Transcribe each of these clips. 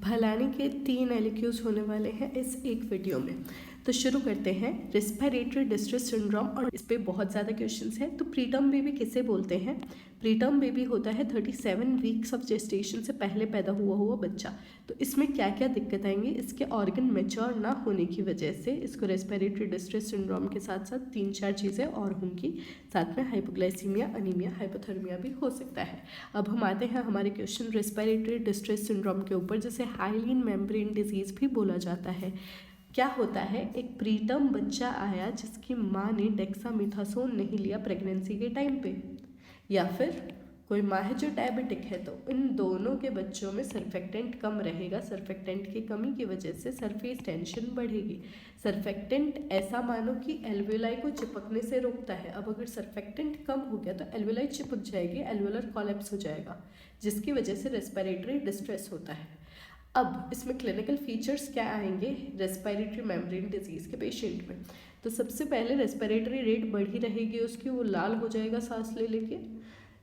भलानी के 3 एलिक्यूज होने वाले हैं इस एक वीडियो में। तो शुरू करते हैं। रेस्पिरेटरी डिस्ट्रेस सिंड्रोम, और इस पे बहुत ज़्यादा क्वेश्चंस हैं। तो प्रीटर्म बेबी किसे बोलते हैं? प्रीटर्म बेबी होता है 37 वीक्स ऑफ जेस्टेशन से पहले पैदा हुआ बच्चा। तो इसमें क्या क्या दिक्कत आएंगी? इसके ऑर्गन मैच्योर ना होने की वजह से इसको रेस्पिरेटरी डिस्ट्रेस सिंड्रोम के साथ साथ 3-4 चीज़ें और होंगी। साथ में हाइपोग्लाइसीमिया, अनीमिया, हाइपोथर्मिया भी हो सकता है। अब हम आते हैं हमारे क्वेश्चन रेस्पिरेटरी डिस्ट्रेस सिंड्रोम के ऊपर, जिसे हाइलीन मेम्ब्रेन डिजीज़ भी बोला जाता है। क्या होता है? एक प्रीटर्म बच्चा आया जिसकी माँ ने डेक्सामेथासोन नहीं लिया प्रेगनेंसी के टाइम पे, या फिर कोई माँ है जो डायबिटिक है, तो इन दोनों के बच्चों में सर्फेक्टेंट कम रहेगा। सर्फेक्टेंट की कमी की वजह से सरफेस टेंशन बढ़ेगी। सर्फेक्टेंट ऐसा मानो कि एल्वेलाई को चिपकने से रोकता है। अब अगर सर्फेक्टेंट कम हो गया तो एल्वेलाई चिपक जाएगी, एल्वेलर कोलैप्स हो जाएगा, जिसकी वजह से रेस्पिरेटरी डिस्ट्रेस होता है। अब इसमें क्लिनिकल फीचर्स क्या आएंगे रेस्पिरेटरी मेम्ब्रेन डिजीज़ के पेशेंट में? तो सबसे पहले रेस्पिरेटरी रेट बढ़ी रहेगी उसकी, वो लाल हो जाएगा सांस ले लेके।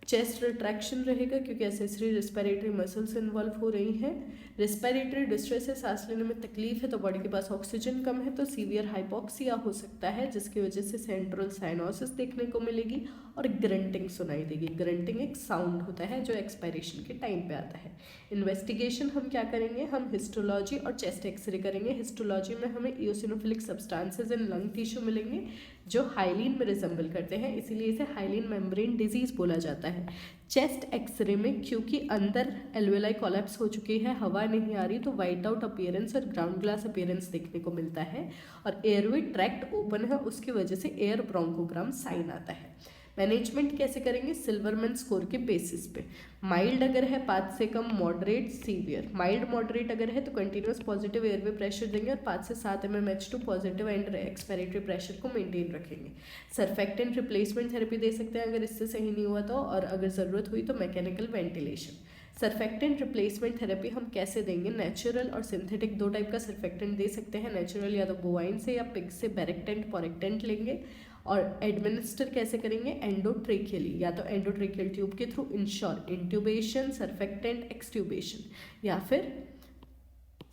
चेस्ट रिट्रैक्शन रहेगा क्योंकि एसेसरी रेस्पिरेटरी मसल्स इन्वॉल्व हो रही हैं। रेस्पिरेटरी डिस्ट्रेस है, सांस लेने में तकलीफ है, तो बॉडी के पास ऑक्सीजन कम है, तो सीवियर हाइपोक्सिया हो सकता है, जिसकी वजह से सेंट्रल साइनोसिस देखने को मिलेगी और ग्रंटिंग सुनाई देगी। ग्रंटिंग एक साउंड होता है जो एक्सपायरेशन के टाइम पे आता है। इन्वेस्टिगेशन हम क्या करेंगे? हम हिस्टोलॉजी और चेस्ट एक्सरे करेंगे। हिस्टोलॉजी में हमें eosinophilic substances in lung tissue मिलेंगे जो हाइलीन में रिजेंबल करते हैं, इसीलिए इसे हाइलीन मेम्ब्रेन डिजीज़ बोला जाता है। चेस्ट एक्सरे में क्योंकि अंदर एल्वेलाई कोलैप्स हो चुकी है, हवा नहीं आ रही, तो वाइट आउट अपीयरेंस और ग्राउंड ग्लास अपीयरेंस देखने को मिलता है, और एयरवे ट्रैक्ट ओपन है, उसकी वजह से एयर ब्रोंकोग्राम साइन आता है। मैनेजमेंट कैसे करेंगे? सिल्वरमैन स्कोर के बेसिस पे। माइल्ड अगर है 5 से कम, मॉडरेट, सीवियर। माइल्ड मॉडरेट अगर है तो कंटिन्यूस पॉजिटिव एयरवे प्रेशर देंगे और 5 से 7 mmHg positive and expiratory pressure को मेंटेन रखेंगे। सर्फेक्टेंट रिप्लेसमेंट थेरेपी दे सकते हैं अगर इससे सही नहीं हुआ तो, और अगर ज़रूरत हुई तो mechanical ventilation. Surfactant replacement therapy हम कैसे देंगे? नेचुरल और सिंथेटिक 2 टाइप का सर्फेक्टेंट दे सकते हैं। नेचुरल या तो बोवाइन से या पिग से बेरेक्टेंट, पोरेक्टेंट लेंगे, और एडमिनिस्टर कैसे करेंगे? एंडोट्रेकियली, या तो एंडोट्रेकियल ट्यूब के through ensure intubation, surfactant extubation, या फिर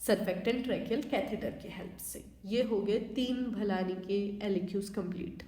सर्फेक्टेंट ट्रेकियल कैथेटर की हेल्प से। ये हो गए 3 भलानी के एलिक्यूज कंप्लीट।